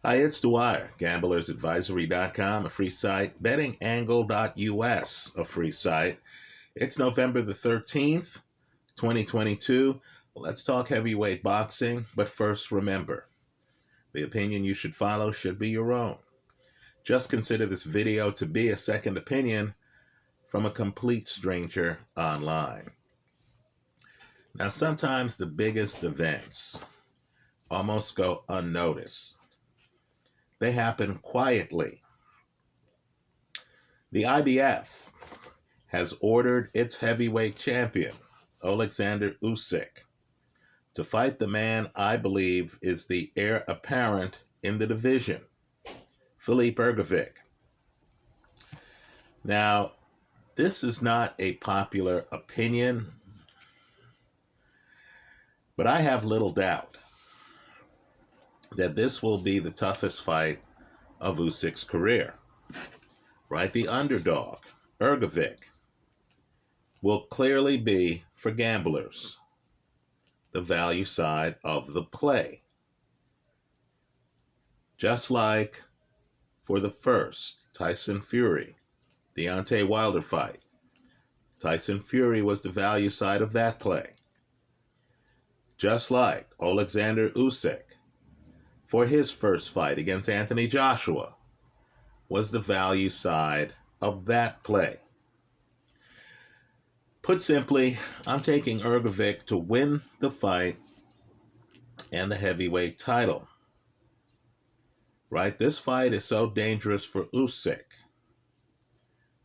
Hi, it's Dwyer, gamblersadvisory.com, a free site, bettingangle.us, a free site. It's November the 13th, 2022. Let's talk heavyweight boxing, but first remember, the opinion you should follow should be your own. Just consider this video to be a second opinion from a complete stranger online. Now, sometimes the biggest events almost go unnoticed. They happen quietly. The IBF has ordered its heavyweight champion, Alexander Usyk, to fight the man I believe is the heir apparent in the division, Hrgovic. Now, this is not a popular opinion, but I have little doubt that this will be the toughest fight of Usyk's career. Right? The underdog, Hrgovic, will clearly be, for gamblers, the value side of the play. Just like for the first Tyson Fury, Deontay Wilder fight, Tyson Fury was the value side of that play. Just like Alexander Usyk, for his first fight against Anthony Joshua, was the value side of that play. Put simply, I'm taking Hrgovic to win the fight and the heavyweight title. Right? This fight is so dangerous for Usyk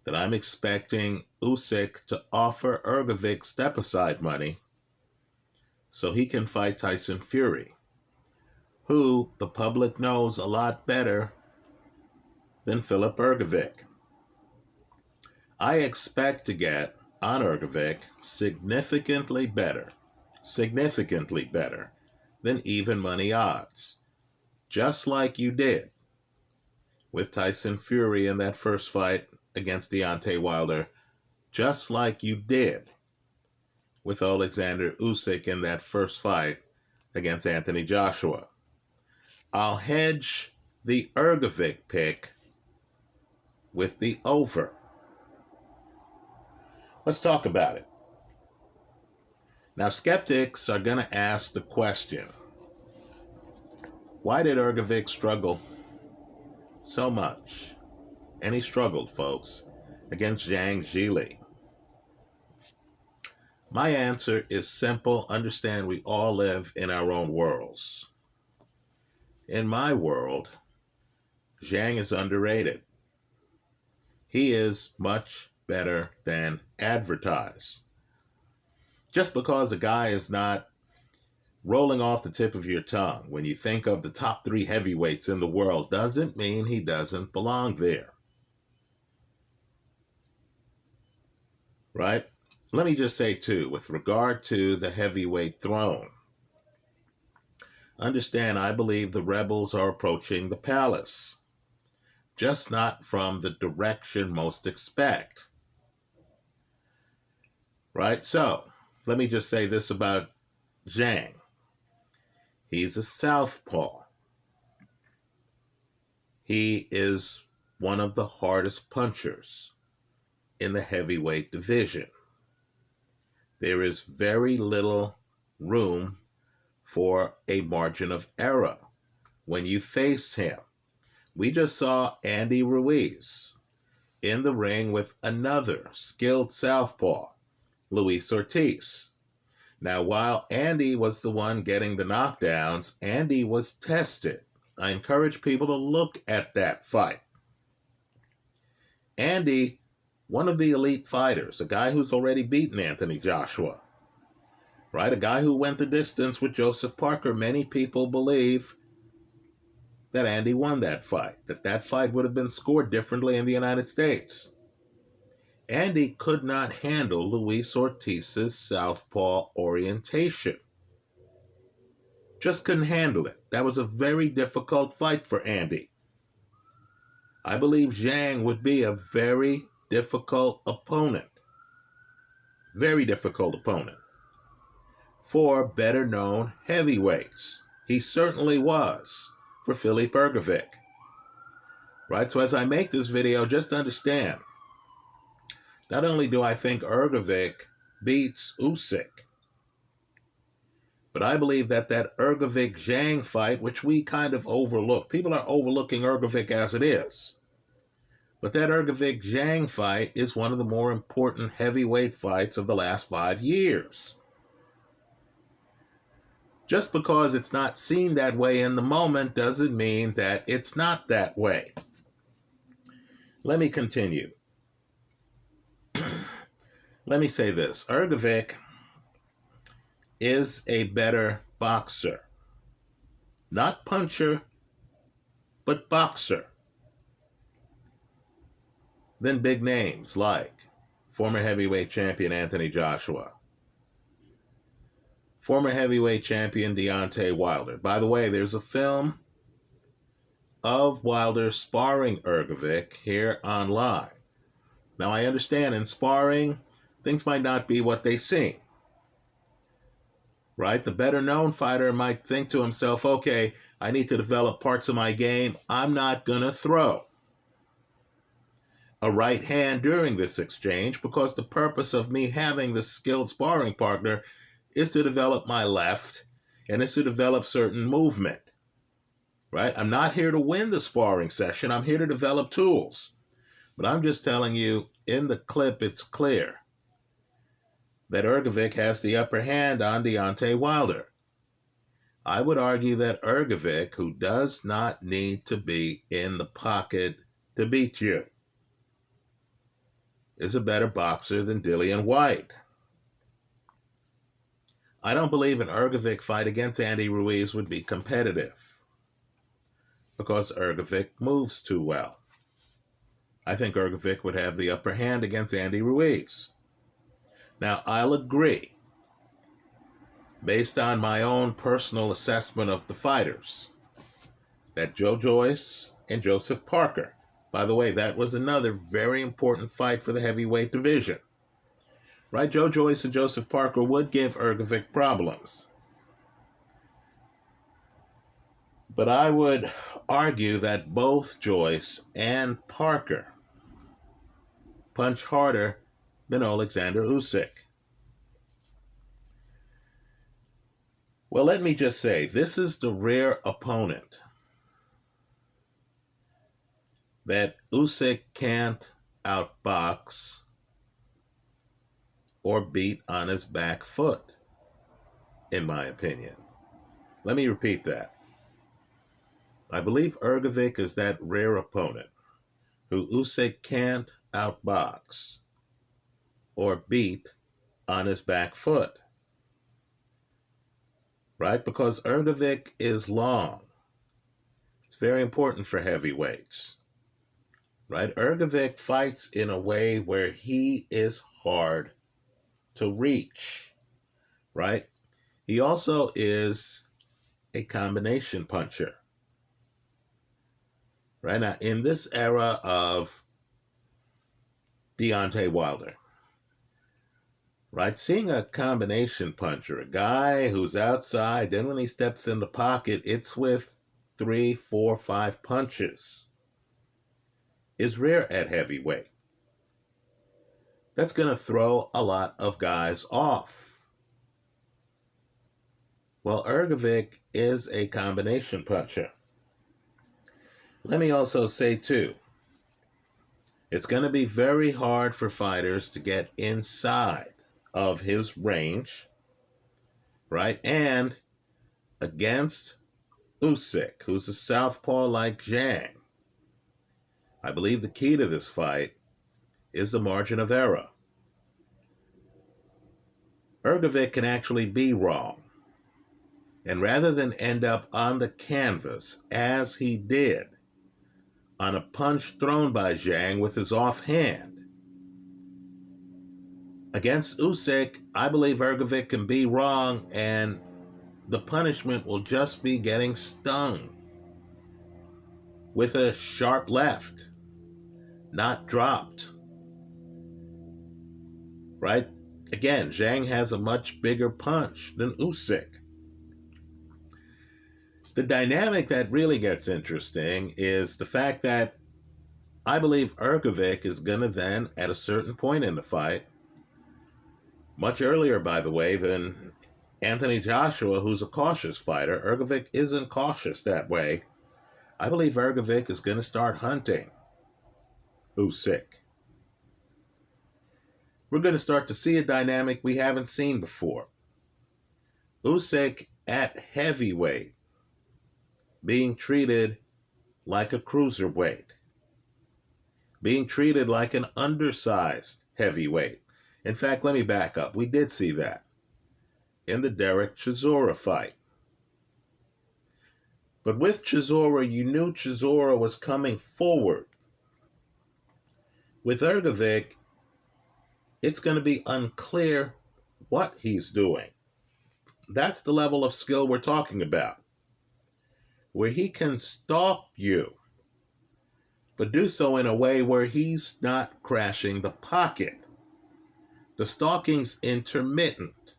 that I'm expecting Usyk to offer Hrgovic step-aside money so he can fight Tyson Fury, who the public knows a lot better than Filip Hrgovic. I expect to get on Hrgovic significantly better than even money odds, just like you did with Tyson Fury in that first fight against Deontay Wilder, just like you did with Alexander Usyk in that first fight against Anthony Joshua. I'll hedge the Hrgovic pick with the over. Let's talk about it. Now, skeptics are going to ask the question, why did Hrgovic struggle so much? And he struggled, folks, against Zhang Zhili. My answer is simple. Understand we all live in our own worlds. In my world, Zhang is underrated. He is much better than advertised. Just because a guy is not rolling off the tip of your tongue when you think of the top 3 heavyweights in the world doesn't mean he doesn't belong there. Right? Let me just say, too, with regard to the heavyweight throne, understand I believe the rebels are approaching the palace, just not from the direction most expect. Right? So, let me just say this about Zhang. He's a southpaw. He is one of the hardest punchers in the heavyweight division. There is very little room for a margin of error when you face him. We just saw Andy Ruiz in the ring with another skilled southpaw, Luis Ortiz. Now, while Andy was the one getting the knockdowns, Andy was tested. I encourage people to look at that fight. Andy, one of the elite fighters, a guy who's already beaten Anthony Joshua, right? A guy who went the distance with Joseph Parker. Many people believe that Andy won that fight, that fight would have been scored differently in the United States. Andy could not handle Luis Ortiz's southpaw orientation. Just couldn't handle it. That was a very difficult fight for Andy. I believe Zhang would be a very difficult opponent. Very difficult opponent for better known heavyweights. He certainly was for Filip Hrgovic. Right? So as I make this video, just understand, not only do I think Hrgovic beats Usyk, but I believe that Hrgovic-Zhang fight, which we kind of overlook, people are overlooking Hrgovic as it is, but that Hrgovic-Zhang fight is one of the more important heavyweight fights of the last 5 years. Just because it's not seen that way in the moment doesn't mean that it's not that way. Let me continue. Let me say this. Hrgovic is a better boxer. Not puncher, but boxer. Than big names like former heavyweight champion Anthony Joshua, former heavyweight champion Deontay Wilder. By the way, there's a film of Wilder sparring Hrgovic here online. Now, I understand in sparring, things might not be what they seem. Right? The better-known fighter might think to himself, okay, I need to develop parts of my game. I'm not going to throw a right hand during this exchange because the purpose of me having this skilled sparring partner is to develop my left and is to develop certain movement. Right? I'm not here to win the sparring session. I'm here to develop tools. But I'm just telling you, in the clip, it's clear that Hrgovic has the upper hand on Deontay Wilder. I would argue that Hrgovic, who does not need to be in the pocket to beat you, is a better boxer than Dillian Whyte. I don't believe an Hrgovic fight against Andy Ruiz would be competitive because Hrgovic moves too well. I think Hrgovic would have the upper hand against Andy Ruiz. Now, I'll agree, based on my own personal assessment of the fighters, that Joe Joyce and Joseph Parker, by the way, that was another very important fight for the heavyweight division. Right? Joe Joyce and Joseph Parker would give Hrgovic problems. But I would argue that both Joyce and Parker punch harder than Alexander Usyk. Well, let me just say, this is the rare opponent that Usyk can't outbox or beat on his back foot, in my opinion. Let me repeat that. I believe Hrgovic is that rare opponent who Usyk can't outbox or beat on his back foot. Right? Because Hrgovic is long. It's very important for heavyweights. Right? Hrgovic fights in a way where he is hard to reach. Right? He also is a combination puncher. Right? Now, in this era of Deontay Wilder, right? Seeing a combination puncher, a guy who's outside, then when he steps in the pocket, it's with 3, 4, 5 punches, is rare at heavyweight. That's going to throw a lot of guys off. Well, Hrgovic is a combination puncher. Let me also say, too, it's going to be very hard for fighters to get inside of his range, right? And against Usyk, who's a southpaw like Zhang, I believe the key to this fight is the margin of error. Hrgovic can actually be wrong. And rather than end up on the canvas, as he did, on a punch thrown by Zhang with his offhand, against Usyk, I believe Hrgovic can be wrong, and the punishment will just be getting stung with a sharp left, not dropped. Right? Again, Zhang has a much bigger punch than Usyk. The dynamic that really gets interesting is the fact that I believe Hrgovic is going to then, at a certain point in the fight, much earlier, by the way, than Anthony Joshua, who's a cautious fighter. Hrgovic isn't cautious that way. I believe Hrgovic is going to start hunting Usyk. We're going to start to see a dynamic we haven't seen before. Usyk at heavyweight being treated like a cruiserweight, being treated like an undersized heavyweight. In fact, let me back up. We did see that in the Derek Chisora fight. But with Chisora, you knew Chisora was coming forward. With Hrgovic, it's going to be unclear what he's doing. That's the level of skill we're talking about, where he can stalk you, but do so in a way where he's not crashing the pocket. The stalking's intermittent,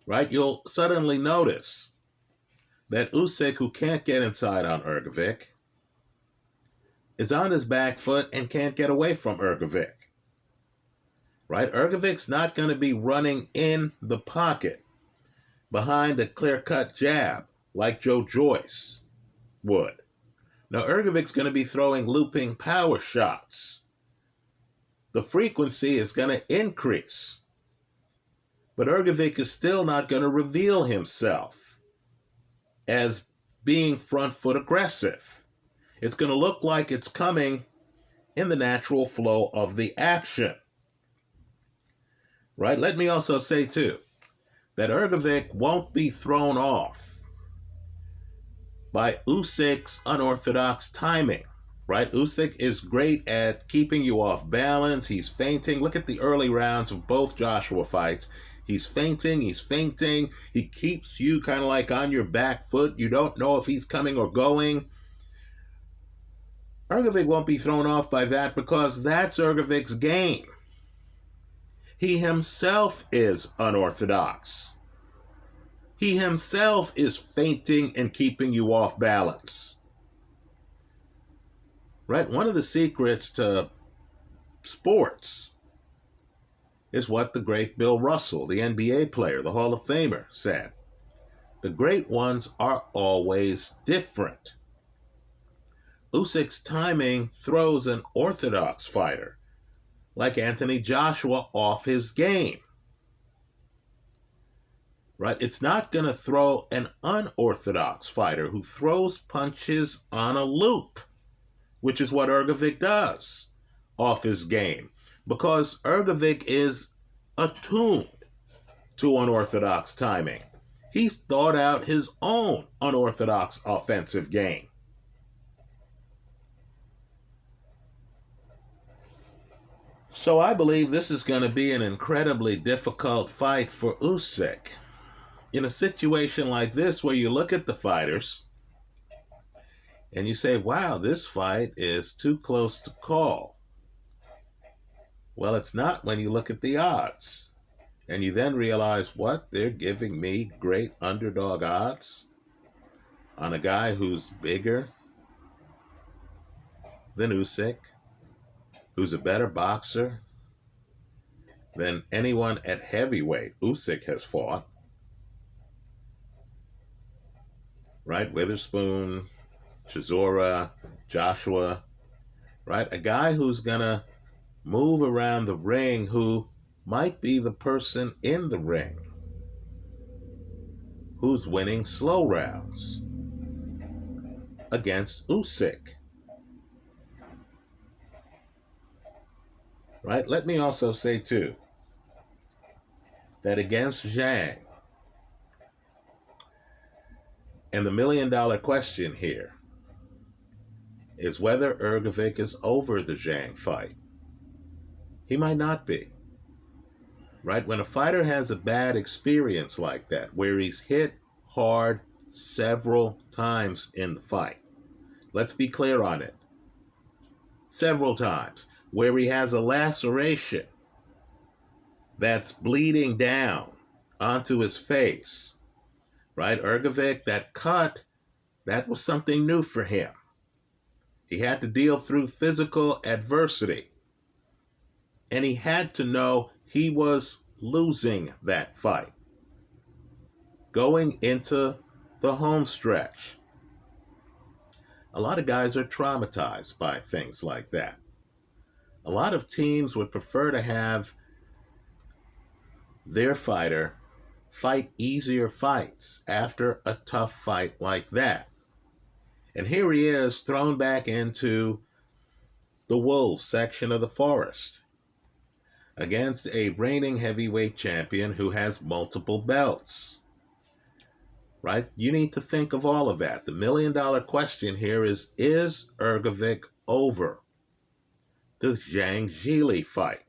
right? You'll suddenly notice that Usyk, who can't get inside on Hrgovic, is on his back foot and can't get away from Hrgovic. Right? Hrgovic's not going to be running in the pocket behind a clear-cut jab like Joe Joyce would. Now, Hrgovic's going to be throwing looping power shots. The frequency is going to increase. But Hrgovic is still not going to reveal himself as being front foot aggressive. It's going to look like it's coming in the natural flow of the action. Right? Let me also say, too, that Hrgovic won't be thrown off by Usyk's unorthodox timing. Right? Usyk is great at keeping you off balance. He's feinting. Look at the early rounds of both Joshua fights. He's feinting. He keeps you kind of like on your back foot. You don't know if he's coming or going. Hrgovic won't be thrown off by that because that's Hrgovic's game. He himself is unorthodox. He himself is feinting and keeping you off balance. Right? One of the secrets to sports is what the great Bill Russell, the NBA player, the Hall of Famer, said. The great ones are always different. Usyk's timing throws an orthodox fighter like Anthony Joshua off his game. Right? It's not going to throw an unorthodox fighter who throws punches on a loop, which is what Hrgovic does, off his game. Because Hrgovic is attuned to unorthodox timing. He's thought out his own unorthodox offensive game. So I believe this is going to be an incredibly difficult fight for Usyk. In a situation like this where you look at the fighters and you say, wow, this fight is too close to call. Well, it's not when you look at the odds. And you then realize, what? They're giving me great underdog odds on a guy who's bigger than Usyk, who's a better boxer than anyone at heavyweight Usyk has fought. Right? Witherspoon, Chisora, Joshua. Right? A guy who's going to move around the ring, who might be the person in the ring who's winning slow rounds against Usyk. Right? Let me also say, too, that against Zhang, and the million-dollar question here is whether Hrgovic is over the Zhang fight. He might not be. Right? When a fighter has a bad experience like that, where he's hit hard several times in the fight, let's be clear on it, several times, where he has a laceration that's bleeding down onto his face, right? Hrgovic, that cut, that was something new for him. He had to deal through physical adversity. And he had to know he was losing that fight. Going into the home stretch. A lot of guys are traumatized by things like that. A lot of teams would prefer to have their fighter fight easier fights after a tough fight like that. And here he is thrown back into the wolves section of the forest against a reigning heavyweight champion who has multiple belts. Right? You need to think of all of that. The million-dollar question here is Hrgovic over the Zhang Zhili fight?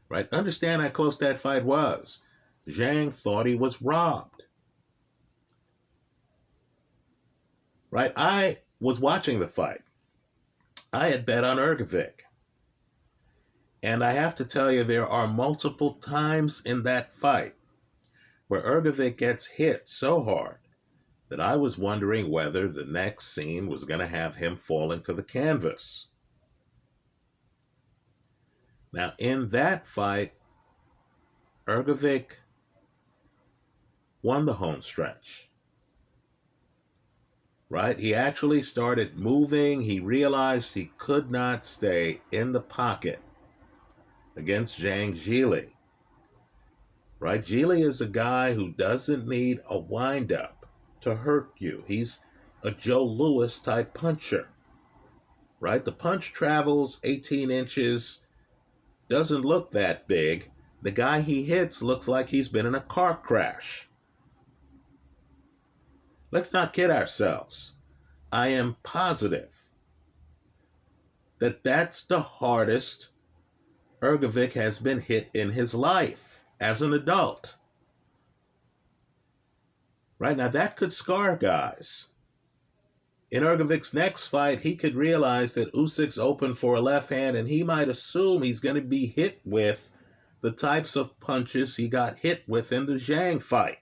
Right? Understand how close that fight was. Zhang thought he was robbed. Right? I was watching the fight. I had bet on Hrgovic. And I have to tell you, there are multiple times in that fight where Hrgovic gets hit so hard that I was wondering whether the next scene was going to have him falling to the canvas. Now, in that fight, Hrgovic won the home stretch. Right? He actually started moving. He realized he could not stay in the pocket against Zhang Zhili. Right? Zhili is a guy who doesn't need a wind-up to hurt you. He's a Joe Louis type puncher. Right? The punch travels 18 inches, doesn't look that big. The guy he hits looks like he's been in a car crash. Let's not kid ourselves. I am positive that that's the hardest Hrgovic has been hit in his life as an adult. Right? Now that could scar guys. In Hrgovic's next fight, he could realize that Usyk's open for a left hand, and he might assume he's going to be hit with the types of punches he got hit with in the Zhang fight.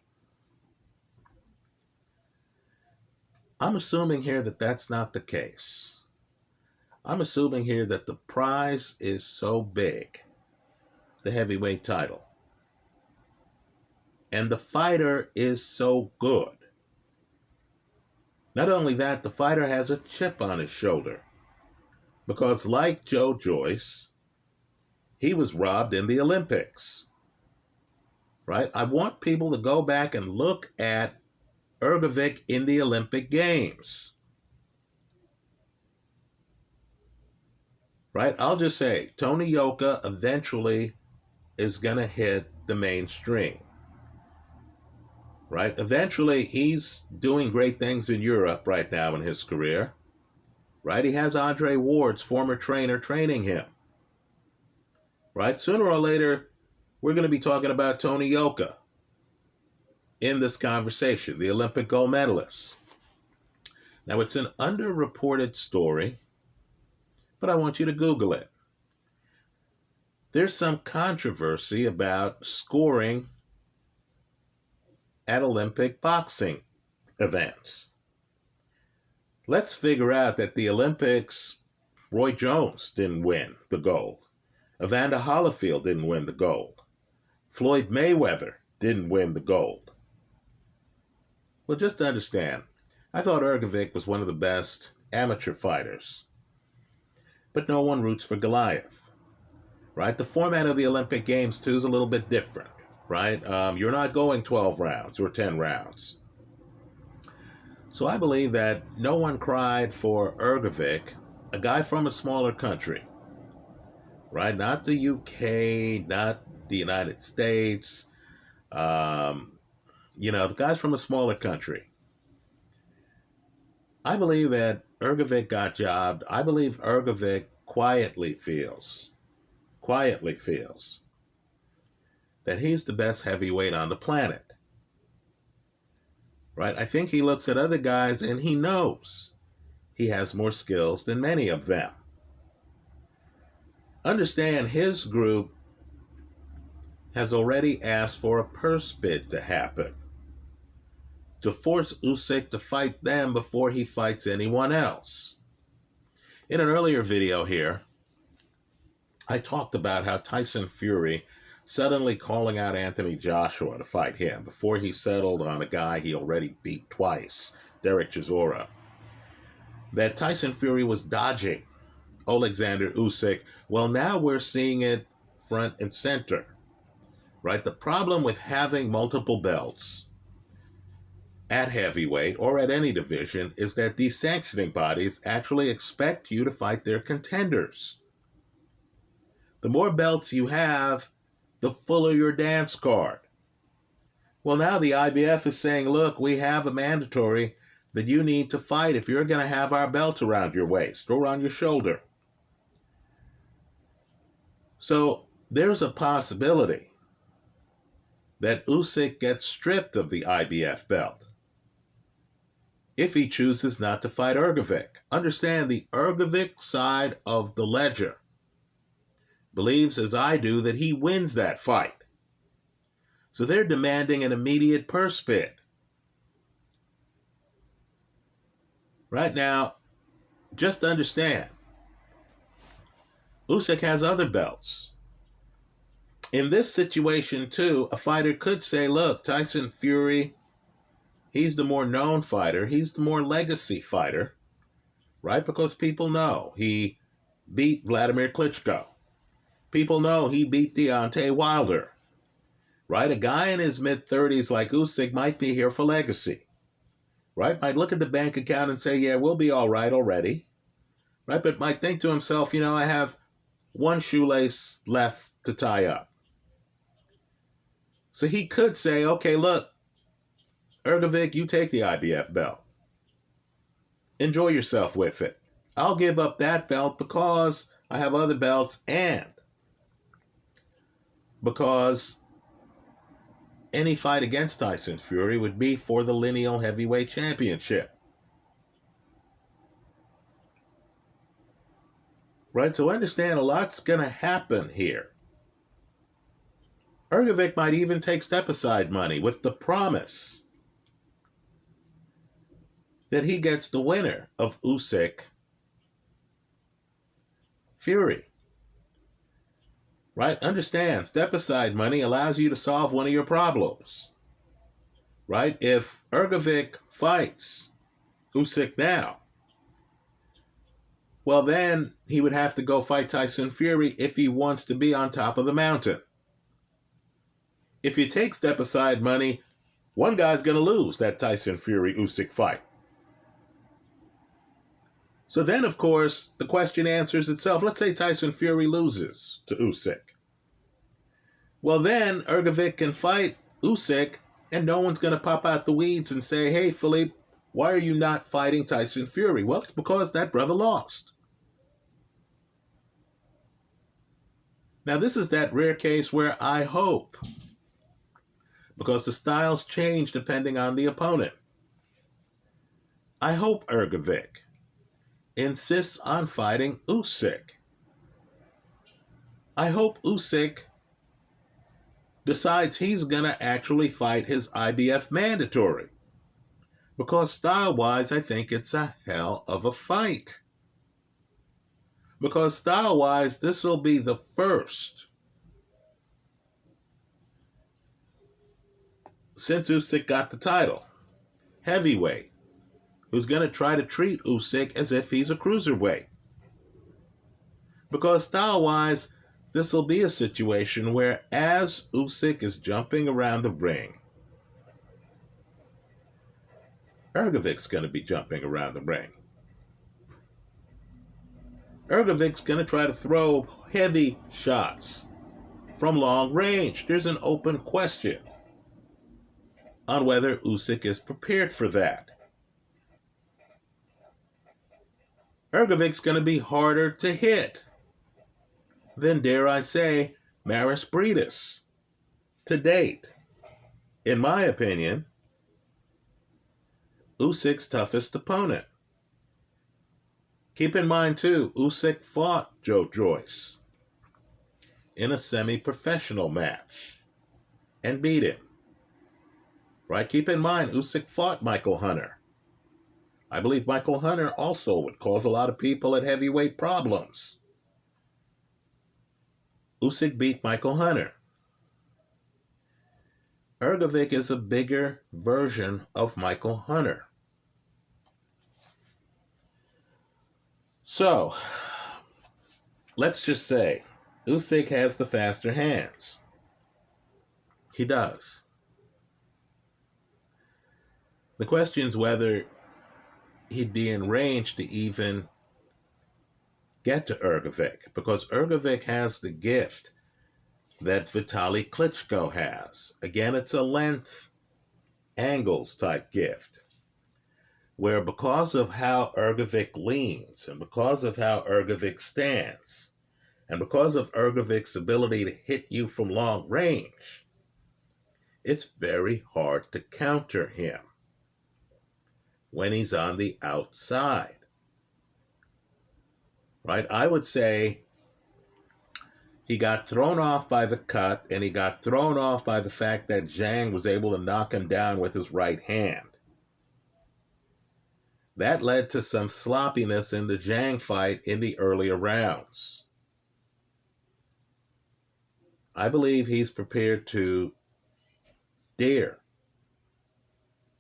I'm assuming here that that's not the case. I'm assuming here that the prize is so big, the heavyweight title, and the fighter is so good. Not only that, the fighter has a chip on his shoulder because, like Joe Joyce, he was robbed in the Olympics. Right? I want people to go back and look at Hrgovic in the Olympic Games. Right? I'll just say, Tony Yoka eventually is going to hit the mainstream. Right? Eventually, he's doing great things in Europe right now in his career. Right? He has Andre Ward's former trainer training him. Right? Sooner or later, we're going to be talking about Tony Yoka in this conversation, the Olympic gold medalist. Now, it's an underreported story, but I want you to Google it. There's some controversy about scoring at Olympic boxing events. Let's figure out that the Olympics, Roy Jones didn't win the gold. Evander Holyfield didn't win the gold. Floyd Mayweather didn't win the gold. Well, just to understand, I thought Hrgovic was one of the best amateur fighters. But no one roots for Goliath. Right? The format of the Olympic Games, too, is a little bit different. Right? You're not going 12 rounds or 10 rounds. So I believe that no one cried for Hrgovic, a guy from a smaller country. Right? Not the UK, not the United States. The guy's from a smaller country. I believe that Hrgovic got jobbed. I believe Hrgovic quietly feels that he's the best heavyweight on the planet. Right? I think he looks at other guys and he knows he has more skills than many of them. Understand, his group has already asked for a purse bid to happen. to force Usyk to fight them before he fights anyone else. In an earlier video here, I talked about how Tyson Fury suddenly calling out Anthony Joshua to fight him before he settled on a guy he already beat twice, Derek Chisora. That Tyson Fury was dodging Alexander Usyk. Well, now we're seeing it front and center, right? The problem with having multiple belts at heavyweight or at any division is that these sanctioning bodies actually expect you to fight their contenders. The more belts you have, the fuller your dance card. Well, now the IBF is saying, look, we have a mandatory that you need to fight if you're going to have our belt around your waist or on your shoulder. So there's a possibility that Usyk gets stripped of the IBF belt if he chooses not to fight Hrgovic. Understand, the Hrgovic side of the ledger believes, as I do, that he wins that fight. So they're demanding an immediate purse bid. Right now, just understand, Usyk has other belts. In this situation, too, a fighter could say, look, Tyson Fury, he's the more known fighter. He's the more legacy fighter, right? Because people know he beat Vladimir Klitschko. People know he beat Deontay Wilder, right? A guy in his mid-30s like Usyk might be here for legacy, right? Might look at the bank account and say, yeah, we'll be all right already, right? But might think to himself, I have one shoelace left to tie up. So he could say, okay, look, Hrgovic, you take the IBF belt. Enjoy yourself with it. I'll give up that belt because I have other belts and because any fight against Tyson Fury would be for the lineal heavyweight championship. Right? So understand, a lot's going to happen here. Hrgovic might even take step-aside money with the promise that he gets the winner of Usyk Fury. Right? Understand, step-aside money allows you to solve one of your problems. Right? If Hrgovic fights Usyk now, well, then he would have to go fight Tyson Fury if he wants to be on top of the mountain. If you take step-aside money, one guy's going to lose that Tyson Fury-Usyk fight. So then, of course, the question answers itself. Let's say Tyson Fury loses to Usyk. Well, then Hrgovic can fight Usyk, and no one's going to pop out the weeds and say, hey, Philippe, why are you not fighting Tyson Fury? Well, it's because that brother lost. Now, this is that rare case where I hope, because the styles change depending on the opponent, I hope Hrgovic insists on fighting Usyk. I hope Usyk decides he's going to actually fight his IBF mandatory. Because style-wise, I think it's a hell of a fight. Because style-wise, this will be the first since Usyk got the title, heavyweight, who's going to try to treat Usyk as if he's a cruiserweight. Because style-wise, this will be a situation where as Usyk is jumping around the ring, Hrgovic's going to be jumping around the ring. Hrgovic's going to try to throw heavy shots from long range. There's an open question on whether Usyk is prepared for that. Hrgovic's going to be harder to hit than, dare I say, Maris Briedis to date. In my opinion, Usyk's toughest opponent. Keep in mind, too, Usyk fought Joe Joyce in a semi-professional match and beat him. right? Keep in mind, Usyk fought Michael Hunter. I believe Michael Hunter also would cause a lot of people at heavyweight problems. Usyk beat Michael Hunter. Hrgovic is a bigger version of Michael Hunter. So, let's just say Usyk has the faster hands. He does. The question is whether he'd be in range to even get to Hrgovic, because Hrgovic has the gift that Vitaly Klitschko has. Again, it's a length angles type gift, where because of how Hrgovic leans, and because of how Hrgovic stands, and because of Hrgovic's ability to hit you from long range, it's very hard to counter him when he's on the outside. Right? I would say he got thrown off by the cut, and he got thrown off by the fact that Zhang was able to knock him down with his right hand. That led to some sloppiness in the Zhang fight in the earlier rounds. I believe he's prepared to dare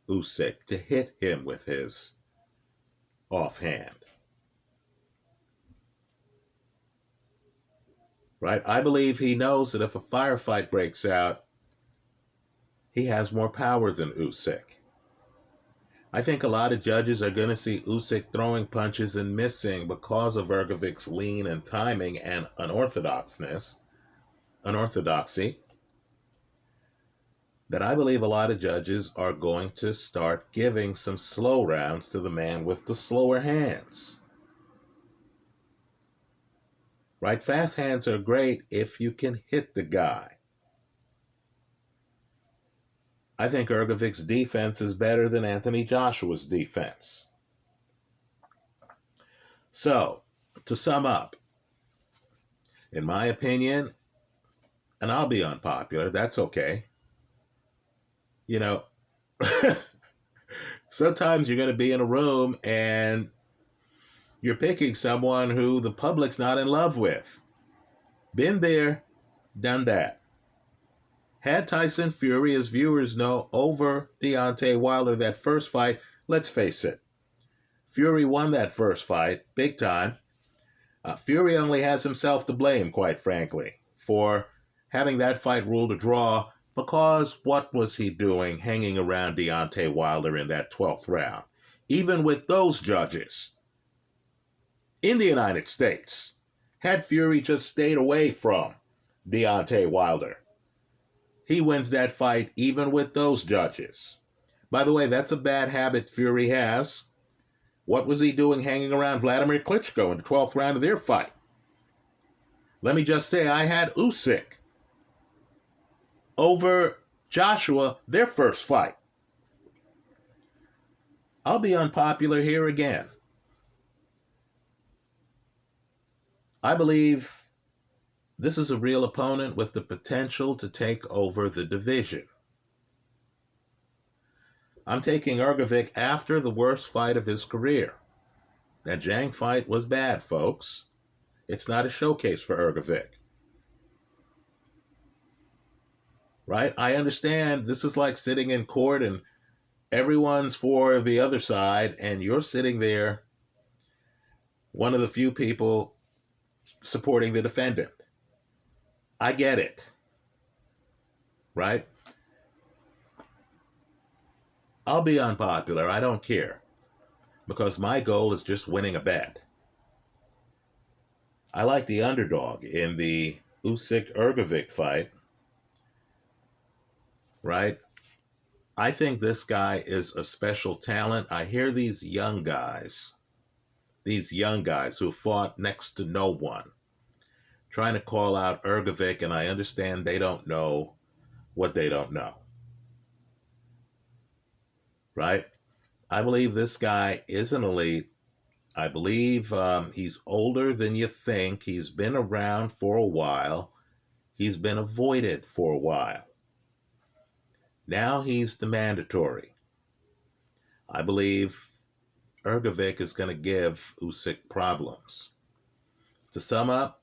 Usyk to hit him with his offhand. Right? I believe he knows that if a firefight breaks out, he has more power than Usyk. I think a lot of judges are going to see Usyk throwing punches and missing because of Hrgovic's lean and timing and unorthodoxy, that I believe a lot of judges are going to start giving some slow rounds to the man with the slower hands. Right? Fast hands are great if you can hit the guy. I think Hrgovic's defense is better than Anthony Joshua's defense. So, to sum up, in my opinion, and I'll be unpopular, that's okay. You know, sometimes you're going to be in a room and you're picking someone who the public's not in love with. Been there, done that. Had Tyson Fury, as viewers know, over Deontay Wilder that first fight, let's face it, Fury won that first fight, big time. Fury only has himself to blame, quite frankly, for having that fight ruled a draw, because what was he doing hanging around Deontay Wilder in that 12th round? Even with those judges in the United States, had Fury just stayed away from Deontay Wilder, he wins that fight even with those judges. By the way, that's a bad habit Fury has. What was he doing hanging around Vladimir Klitschko in the 12th round of their fight? Let me just say, I had Usyk over Joshua, their first fight. I'll be unpopular here again. I believe this is a real opponent with the potential to take over the division. I'm taking Hrgovic after the worst fight of his career. That Zhang fight was bad, folks. It's not a showcase for Hrgovic. Right? I understand this is like sitting in court and everyone's for the other side and you're sitting there, one of the few people supporting the defendant. I get it. Right? I'll be unpopular. I don't care. Because my goal is just winning a bet. I like the underdog in the Usyk-Hrgovic fight. Right? I think this guy is a special talent. I hear these young guys who fought next to no one, trying to call out Hrgovic, and I understand they don't know what they don't know. Right? I believe this guy is an elite. I believe he's older than you think. He's been around for a while. He's been avoided for a while. Now he's the mandatory. I believe Hrgovic is going to give Usyk problems. To sum up,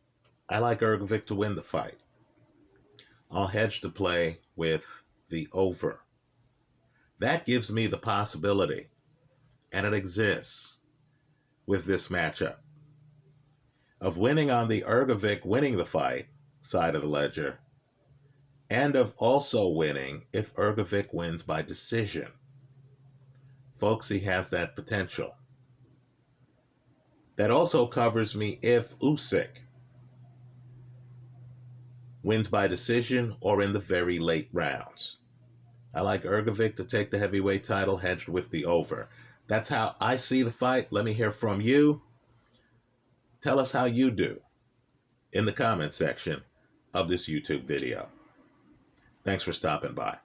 I like Hrgovic to win the fight. I'll hedge the play with the over. That gives me the possibility, and it exists with this matchup, of winning on the Hrgovic winning the fight side of the ledger, and of also winning if Hrgovic wins by decision. Folks, he has that potential. That also covers me if Usyk wins by decision or in the very late rounds. I like Hrgovic to take the heavyweight title hedged with the over. That's how I see the fight. Let me hear from you. Tell us how you do in the comment section of this YouTube video. Thanks for stopping by.